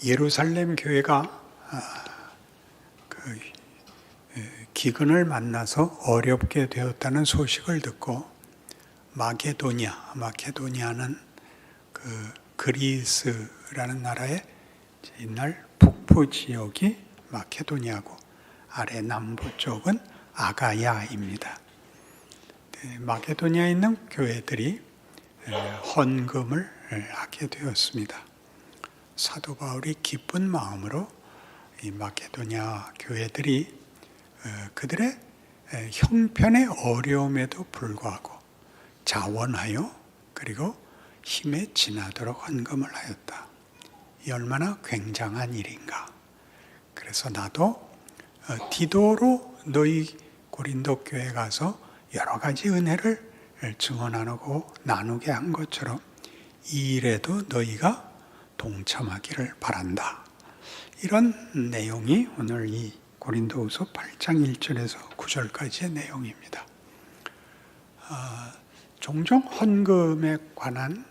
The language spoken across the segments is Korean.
예루살렘 교회가 기근을 만나서 어렵게 되었다는 소식을 듣고 마케도니아는 그리스라는 나라의 옛날 북부 지역이 마케도니아고 아래 남부 쪽은 아가야입니다. 마케도니아에 있는 교회들이 헌금을 하게 되었습니다. 사도 바울이 기쁜 마음으로 이 마케도니아 교회들이 그들의 형편의 어려움에도 불구하고 자원하여 그리고 힘에 지나도록 헌금을 하였다. 이 얼마나 굉장한 일인가. 그래서 나도 디도로 너희 고린도 교회에 가서 여러 가지 은혜를 증언하고 나누게 한 것처럼 이 일에도 너희가 동참하기를 바란다. 이런 내용이 오늘 이 고린도후서 8장 1절에서 9절까지의 내용입니다. 종종 헌금에 관한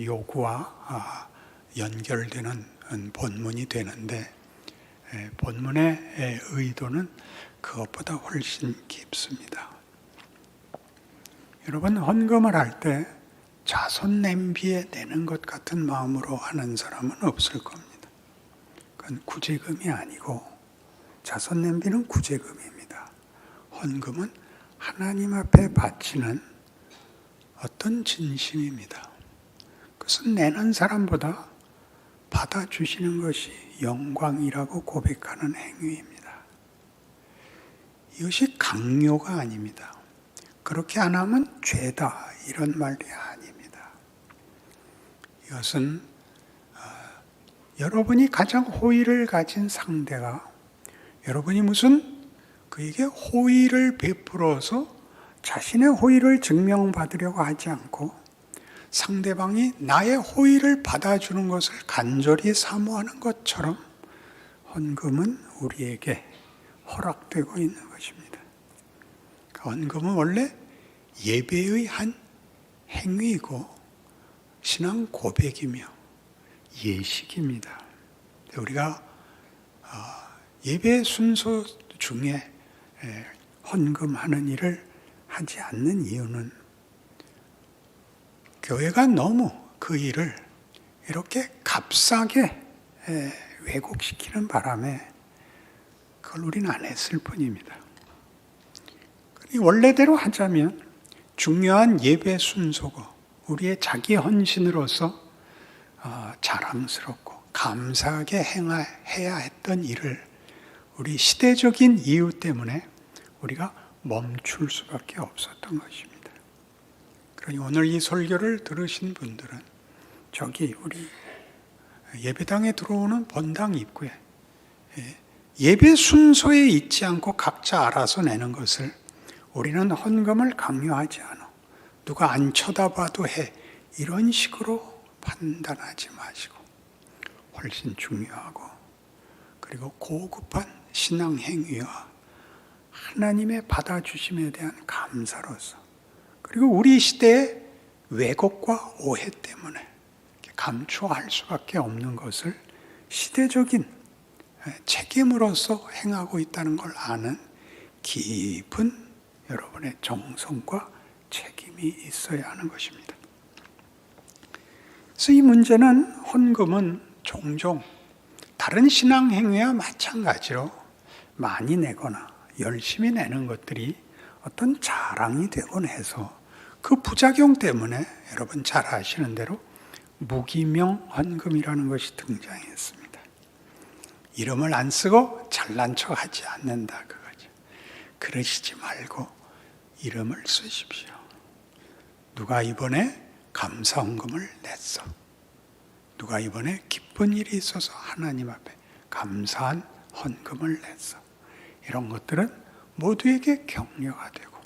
요구와 연결되는 본문이 되는데 본문의 의도는 그것보다 훨씬 깊습니다. 여러분, 헌금을 할 때 자손 냄비에 내는 것 같은 마음으로 하는 사람은 없을 겁니다. 그건 구제금이 아니고 자손 냄비는 구제금입니다. 헌금은 하나님 앞에 바치는 어떤 진심입니다. 그것은 내는 사람보다 받아주시는 것이 영광이라고 고백하는 행위입니다. 이것이 강요가 아닙니다. 그렇게 안 하면 죄다 이런 말이 아닙니다. 이것은 여러분이 가장 호의를 가진 상대가 여러분이 무슨 그에게 호의를 베풀어서 자신의 호의를 증명받으려고 하지 않고 상대방이 나의 호의를 받아주는 것을 간절히 사모하는 것처럼 헌금은 우리에게 허락되고 있는 것입니다. 헌금은 원래 예배의 한 행위이고 신앙 고백이며 예식입니다. 우리가 예배 순서 중에 헌금하는 일을 하지 않는 이유는 교회가 너무 그 일을 이렇게 값싸게 왜곡시키는 바람에 그걸 우리는 안 했을 뿐입니다. 원래대로 하자면 중요한 예배 순서고 우리의 자기 헌신으로서 자랑스럽고 감사하게 해야 했던 일을 우리 시대적인 이유 때문에 우리가 멈출 수밖에 없었던 것입니다. 그러니 오늘 이 설교를 들으신 분들은 저기 우리 예배당에 들어오는 본당 입구에 예배 순서에 있지 않고 각자 알아서 내는 것을 우리는 헌금을 강요하지 않아. 누가 안 쳐다봐도 해. 이런 식으로 판단하지 마시고 훨씬 중요하고 그리고 고급한 신앙 행위와 하나님의 받아주심에 대한 감사로서 그리고 우리 시대의 왜곡과 오해 때문에 감추할 수밖에 없는 것을 시대적인 책임으로서 행하고 있다는 걸 아는 깊은 여러분의 정성과 책임이 있어야 하는 것입니다. 그래서 이 문제는 헌금은 종종 다른 신앙 행위와 마찬가지로 많이 내거나 열심히 내는 것들이 어떤 자랑이 되곤 해서 그 부작용 때문에 여러분 잘 아시는 대로 무기명 헌금이라는 것이 등장했습니다. 이름을 안 쓰고 잘난 척 하지 않는다 그거죠. 그러시지 말고 이름을 쓰십시오. 누가 이번에 감사 헌금을 냈어. 누가 이번에 기쁜 일이 있어서 하나님 앞에 감사한 헌금을 냈어. 이런 것들은 모두에게 격려가 되고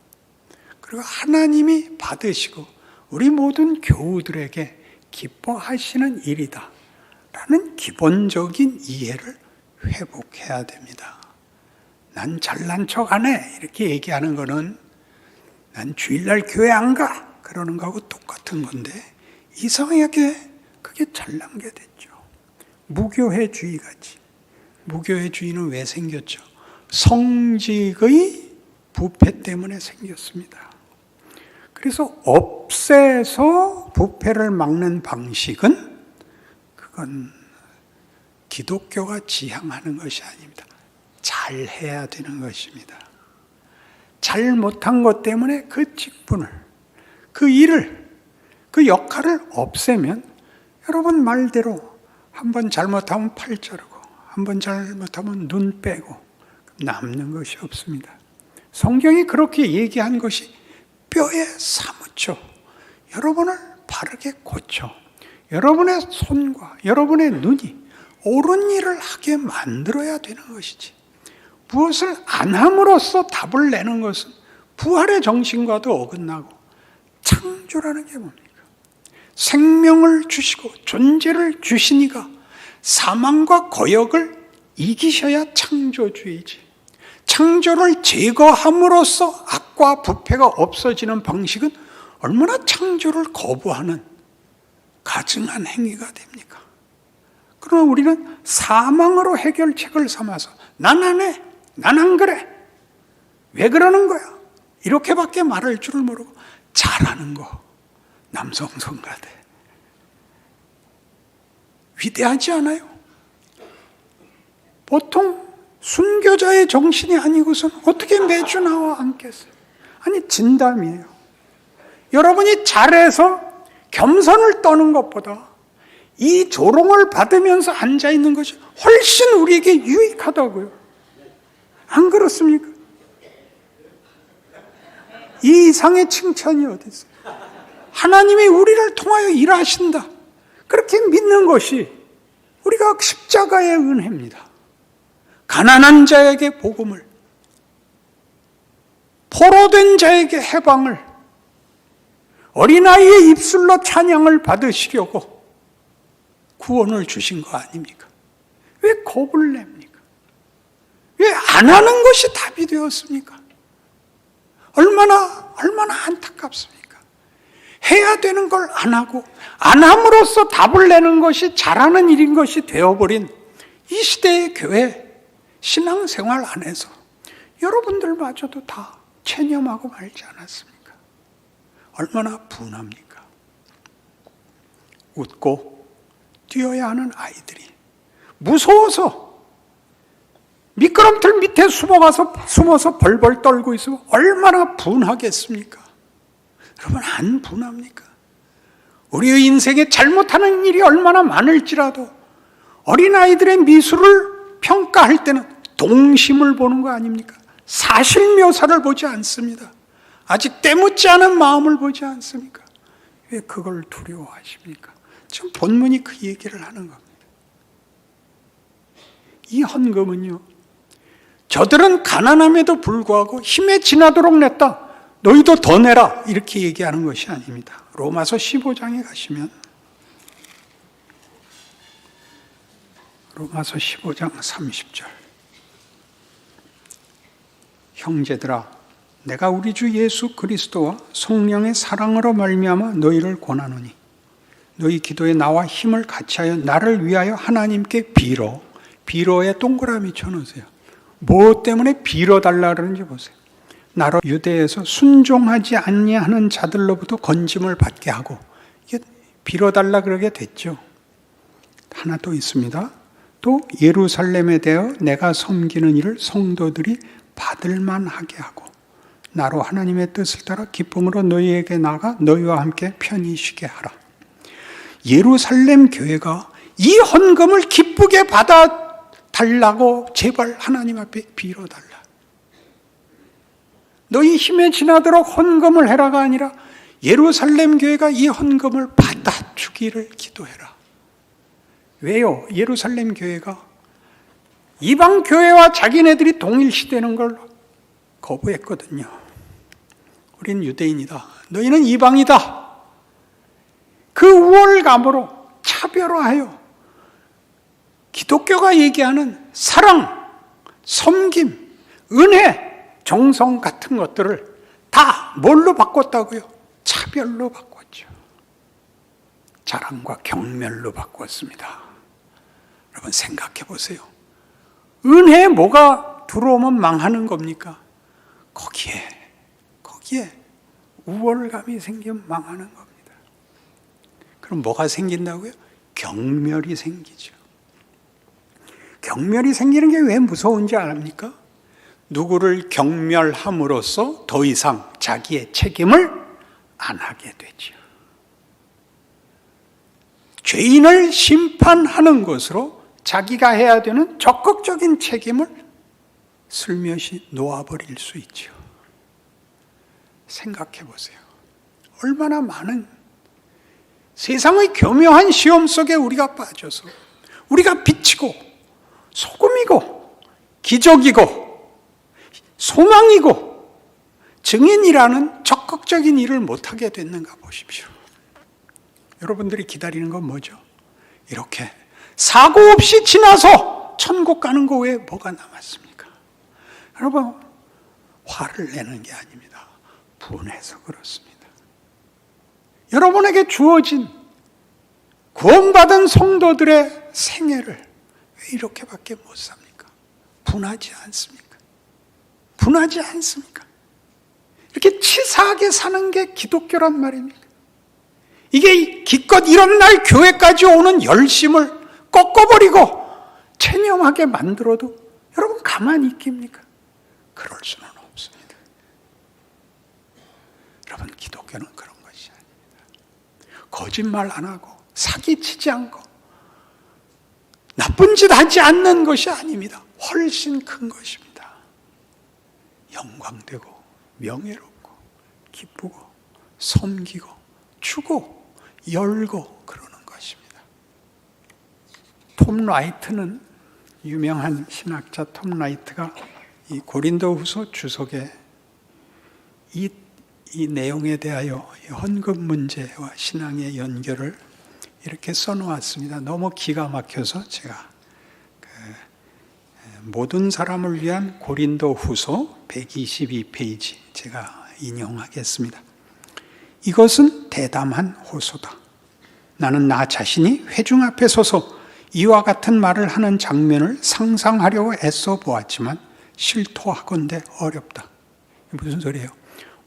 그리고 하나님이 받으시고 우리 모든 교우들에게 기뻐하시는 일이다 라는 기본적인 이해를 회복해야 됩니다. 난 잘난 척 안 해 이렇게 얘기하는 거는 난 주일날 교회 안 가 그러는 거하고 똑같은 건데 이상하게 그게 잘난 게 됐죠. 무교회주의같이. 무교회주의는 왜 생겼죠? 성직의 부패 때문에 생겼습니다. 그래서 없애서 부패를 막는 방식은 그건 기독교가 지향하는 것이 아닙니다. 잘해야 되는 것입니다. 잘못한 것 때문에 그 직분을, 그 일을, 그 역할을 없애면 여러분 말대로 한번 잘못하면 팔 자르고 한번 잘못하면 눈 빼고 남는 것이 없습니다. 성경이 그렇게 얘기한 것이 뼈에 사무쳐 여러분을 바르게 고쳐 여러분의 손과 여러분의 눈이 옳은 일을 하게 만들어야 되는 것이지, 무엇을 안 함으로써 답을 내는 것은 부활의 정신과도 어긋나고, 창조라는 게 뭡니까? 생명을 주시고 존재를 주시니가 사망과 거역을 이기셔야 창조주의지, 창조를 제거함으로써 악과 부패가 없어지는 방식은 얼마나 창조를 거부하는 가증한 행위가 됩니까? 그러나 우리는 사망으로 해결책을 삼아서 난 안 해, 난 안 그래, 왜 그러는 거야? 이렇게밖에 말할 줄을 모르고 잘하는 거, 남성 성가대 위대하지 않아요? 보통 순교자의 정신이 아니고선 어떻게 매주 나와 앉겠어요? 아니, 진담이에요. 여러분이 잘해서 겸손을 떠는 것보다 이 조롱을 받으면서 앉아있는 것이 훨씬 우리에게 유익하다고요. 안 그렇습니까? 이 이상의 칭찬이 어디 있어요? 하나님이 우리를 통하여 일하신다, 그렇게 믿는 것이 우리가 십자가의 은혜입니다. 가난한 자에게 복음을, 포로된 자에게 해방을, 어린아이의 입술로 찬양을 받으시려고 구원을 주신 거 아닙니까? 왜 겁을 냅니까? 왜 안 하는 것이 답이 되었습니까? 얼마나 안타깝습니까? 해야 되는 걸 안 하고 안 함으로써 답을 내는 것이 잘하는 일인 것이 되어버린 이 시대의 교회 신앙생활 안에서 여러분들마저도 다 체념하고 말지 않았습니까? 얼마나 분합니까? 웃고 뛰어야 하는 아이들이 무서워서 미끄럼틀 밑에 숨어서 벌벌 떨고 있으면 얼마나 분하겠습니까? 여러분, 안 분합니까? 우리의 인생에 잘못하는 일이 얼마나 많을지라도 어린아이들의 미술을 평가할 때는 동심을 보는 거 아닙니까? 사실 묘사를 보지 않습니다. 아직 때묻지 않은 마음을 보지 않습니까? 왜 그걸 두려워하십니까? 지금 본문이 그 얘기를 하는 겁니다. 이 헌금은요, 저들은 가난함에도 불구하고 힘에 지나도록 냈다, 너희도 더 내라, 이렇게 얘기하는 것이 아닙니다. 로마서 15장에 가시면, 로마서 15장 30절, 형제들아, 내가 우리 주 예수 그리스도와 성령의 사랑으로 말미암아 너희를 권하노니 너희 기도에 나와 힘을 같이하여 나를 위하여 하나님께 빌어. 빌어에 동그라미 쳐놓으세요. 뭐 때문에 빌어달라 그러는지 보세요. 나로 유대에서 순종하지 아니하는 자들로부터 건짐을 받게 하고, 이게 빌어달라 그러게 됐죠. 하나 또 있습니다. 또 예루살렘에 대하여 내가 섬기는 일을 성도들이 받을 만하게 하고 나로 하나님의 뜻을 따라 기쁨으로 너희에게 나가 너희와 함께 편히 쉬게 하라. 예루살렘 교회가 이 헌금을 기쁘게 받아달라고 제발 하나님 앞에 빌어달라. 너희 힘에 지나도록 헌금을 해라가 아니라 예루살렘 교회가 이 헌금을 받아주기를 기도해라. 왜요? 예루살렘 교회가 이방 교회와 자기네들이 동일시되는 걸 거부했거든요. 우린 유대인이다, 너희는 이방이다. 그 우월감으로 차별화하여 기독교가 얘기하는 사랑, 섬김, 은혜, 정성 같은 것들을 다 뭘로 바꿨다고요? 차별로 바꿨죠. 자랑과 경멸로 바꿨습니다. 여러분 생각해 보세요. 은혜에 뭐가 들어오면 망하는 겁니까? 거기에 우월감이 생기면 망하는 겁니다. 그럼 뭐가 생긴다고요? 경멸이 생기죠. 경멸이 생기는 게 왜 무서운지 압니까? 누구를 경멸함으로써 더 이상 자기의 책임을 안 하게 되죠. 죄인을 심판하는 것으로 자기가 해야 되는 적극적인 책임을 슬며시 놓아버릴 수 있죠. 생각해 보세요. 얼마나 많은 세상의 교묘한 시험 속에 우리가 빠져서 우리가 빛이고 소금이고 기적이고 소망이고 증인이라는 적극적인 일을 못하게 됐는가 보십시오. 여러분들이 기다리는 건 뭐죠? 이렇게 사고 없이 지나서 천국 가는 거 외에 뭐가 남았습니까? 여러분, 화를 내는 게 아닙니다. 분해서 그렇습니다. 여러분에게 주어진 구원받은 성도들의 생애를 왜 이렇게밖에 못 삽니까? 분하지 않습니까? 분하지 않습니까? 이렇게 치사하게 사는 게 기독교란 말입니까? 이게 기껏 이런 날 교회까지 오는 열심을 꺾어버리고 체념하게 만들어도 여러분 가만히 있겠습니까? 그럴 수는 없습니다. 여러분, 기독교는 그런 것이 아닙니다. 거짓말 안 하고 사기치지 않고 나쁜 짓 하지 않는 것이 아닙니다. 훨씬 큰 것입니다. 영광되고 명예롭고 기쁘고 섬기고 주고 열고 그러는 것입니다. 톰 라이트는, 유명한 신학자 톰 라이트가 이 고린도후서 주석에 이 내용에 대하여 헌금 문제와 신앙의 연결을 이렇게 써놓았습니다. 너무 기가 막혀서 제가 모든 사람을 위한 고린도후서 122페이지 제가 인용하겠습니다. 이것은 대담한 호소다. 나는 나 자신이 회중 앞에 서서 이와 같은 말을 하는 장면을 상상하려고 애써 보았지만 실토하건대 어렵다. 무슨 소리예요?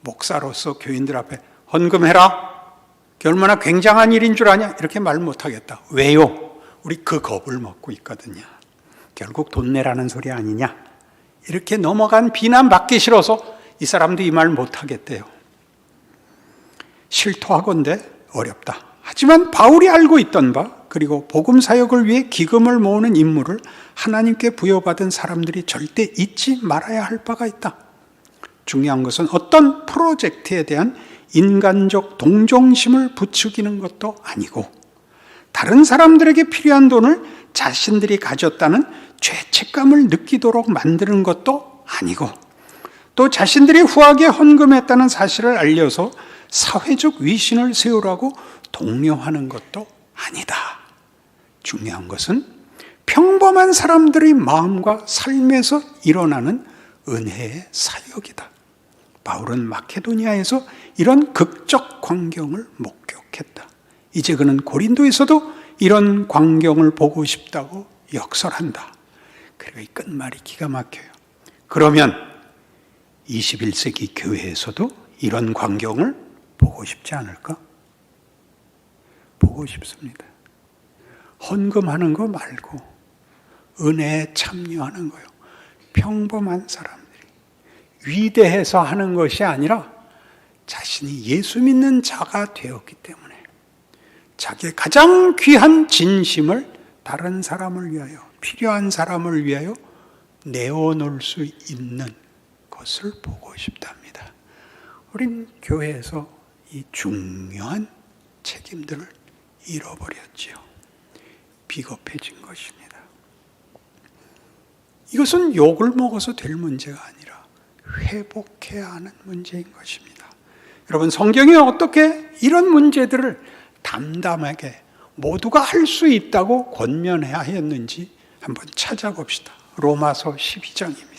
목사로서 교인들 앞에 헌금해라. 그게 얼마나 굉장한 일인 줄 아냐? 이렇게 말 못하겠다. 왜요? 우리 그 겁을 먹고 있거든요. 결국 돈 내라는 소리 아니냐? 이렇게 넘어간 비난 받기 싫어서 이 사람도 이 말 못하겠대요. 실토하건대 어렵다. 하지만 바울이 알고 있던 바, 그리고 복음 사역을 위해 기금을 모으는 임무를 하나님께 부여받은 사람들이 절대 잊지 말아야 할 바가 있다. 중요한 것은 어떤 프로젝트에 대한 인간적 동정심을 부추기는 것도 아니고, 다른 사람들에게 필요한 돈을 자신들이 가졌다는 죄책감을 느끼도록 만드는 것도 아니고, 또 자신들이 후하게 헌금했다는 사실을 알려서 사회적 위신을 세우라고 독려하는 것도 아니다. 중요한 것은 평범한 사람들의 마음과 삶에서 일어나는 은혜의 사역이다. 바울은 마케도니아에서 이런 극적 광경을 목격했다. 이제 그는 고린도에서도 이런 광경을 보고 싶다고 역설한다. 그리고 이 끝말이 기가 막혀요. 그러면 21세기 교회에서도 이런 광경을 보고 싶지 않을까? 보고 싶습니다. 헌금하는 거 말고 은혜에 참여하는 거요. 평범한 사람들이 위대해서 하는 것이 아니라 자신이 예수 믿는 자가 되었기 때문에 자기의 가장 귀한 진심을 다른 사람을 위하여, 필요한 사람을 위하여 내어놓을 수 있는 것을 보고 싶답니다. 우린 교회에서 이 중요한 책임들을 잃어버렸지요. 비겁해진 것입니다. 이것은 욕을 먹어서 될 문제가 아니라 회복해야 하는 문제인 것입니다. 여러분, 성경이 어떻게 이런 문제들을 담담하게 모두가 할 수 있다고 권면해야 했는지 한번 찾아봅시다. 로마서 12장입니다.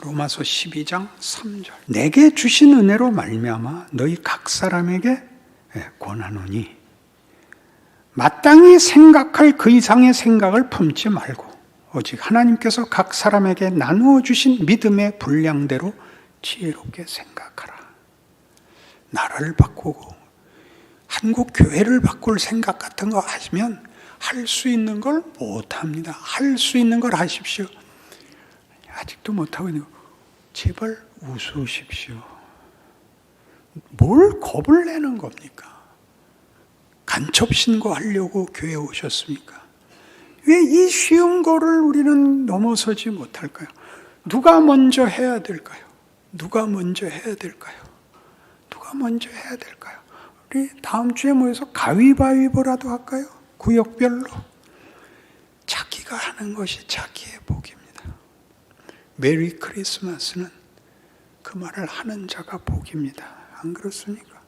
로마서 12장 3절. 내게 주신 은혜로 말미암아 너희 각 사람에게 권하노니 마땅히 생각할 그 이상의 생각을 품지 말고 오직 하나님께서 각 사람에게 나누어 주신 믿음의 분량대로 지혜롭게 생각하라. 나라를 바꾸고 한국 교회를 바꿀 생각 같은 거 하시면 할 수 있는 걸 못합니다. 할 수 있는 걸 하십시오. 아직도 못하고 있는 거 제발 웃으십시오. 뭘 겁을 내는 겁니까? 간첩 신고하려고 교회에 오셨습니까? 왜 이 쉬운 거를 우리는 넘어서지 못할까요? 누가 먼저 해야 될까요? 누가 먼저 해야 될까요? 누가 먼저 해야 될까요? 우리 다음 주에 모여서 가위바위보라도 할까요? 구역별로. 자기가 하는 것이 자기의 복입니다. 메리 크리스마스는 그 말을 하는 자가 복입니다. 안 그렇습니까?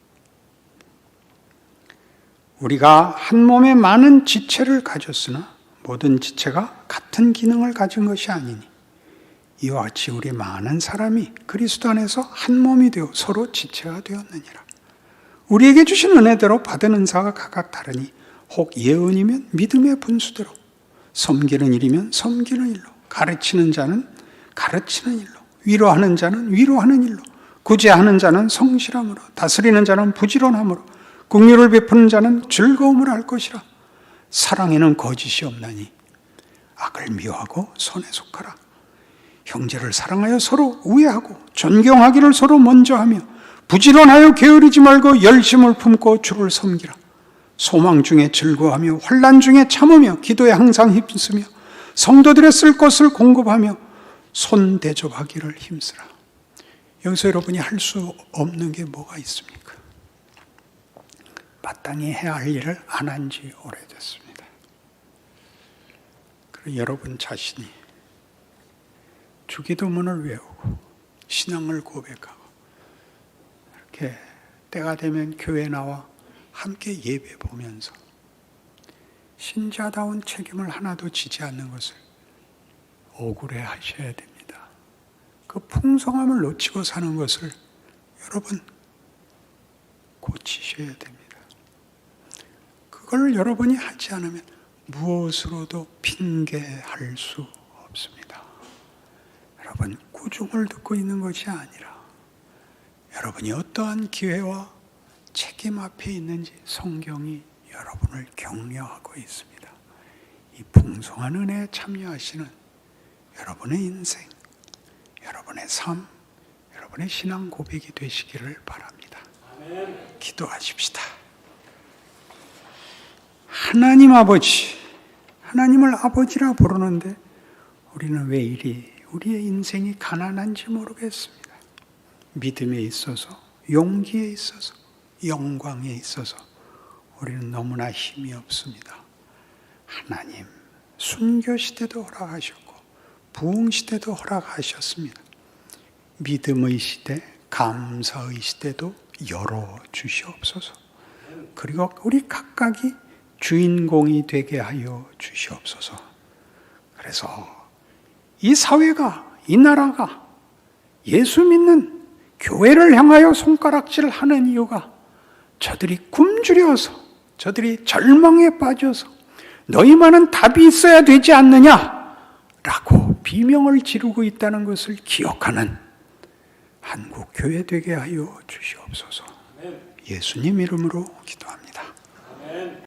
우리가 한 몸에 많은 지체를 가졌으나 모든 지체가 같은 기능을 가진 것이 아니니 이와 같이 우리 많은 사람이 그리스도 안에서 한 몸이 되어 서로 지체가 되었느니라. 우리에게 주신 은혜대로 받은 은사가 각각 다르니 혹 예언이면 믿음의 분수대로, 섬기는 일이면 섬기는 일로, 가르치는 자는 가르치는 일로, 위로하는 자는 위로하는 일로, 구제하는 자는 성실함으로, 다스리는 자는 부지런함으로, 긍휼을 베푸는 자는 즐거움으로 할 것이라. 사랑에는 거짓이 없나니 악을 미워하고 선에 속하라. 형제를 사랑하여 서로 우애하고 존경하기를 서로 먼저 하며 부지런하여 게으르지 말고 열심을 품고 주를 섬기라. 소망 중에 즐거워하며 환난 중에 참으며 기도에 항상 힘쓰며 성도들의 쓸 것을 공급하며 손 대접하기를 힘쓰라. 여기서 여러분이 할 수 없는 게 뭐가 있습니까? 마땅히 해야 할 일을 안 한 지 오래됐습니다. 그리고 여러분 자신이 주기도문을 외우고 신앙을 고백하고 이렇게 때가 되면 교회 나와 함께 예배 보면서 신자다운 책임을 하나도 지지 않는 것을 억울해 하셔야 됩니다. 그 풍성함을 놓치고 사는 것을 여러분 고치셔야 됩니다. 그걸 여러분이 하지 않으면 무엇으로도 핑계할 수 없습니다. 여러분 꾸중을 듣고 있는 것이 아니라 여러분이 어떠한 기회와 책임 앞에 있는지 성경이 여러분을 격려하고 있습니다. 이 풍성한 은혜에 참여하시는 여러분의 인생, 여러분의 삶, 여러분의 신앙 고백이 되시기를 바랍니다. 아멘. 기도하십시다. 하나님 아버지, 하나님을 아버지라 부르는데 우리는 왜 이리 우리의 인생이 가난한지 모르겠습니다. 믿음에 있어서, 용기에 있어서, 영광에 있어서 우리는 너무나 힘이 없습니다. 하나님, 순교시대도 허락하셨고 부흥시대도 허락하셨습니다. 믿음의 시대, 감사의 시대도 열어주시옵소서. 그리고 우리 각각이 주인공이 되게 하여 주시옵소서. 그래서 이 사회가, 이 나라가 예수 믿는 교회를 향하여 손가락질을 하는 이유가 저들이 굶주려서, 저들이 절망에 빠져서 너희만은 답이 있어야 되지 않느냐라고 비명을 지르고 있다는 것을 기억하는 한국 교회 되게 하여 주시옵소서. 예수님 이름으로 기도합니다.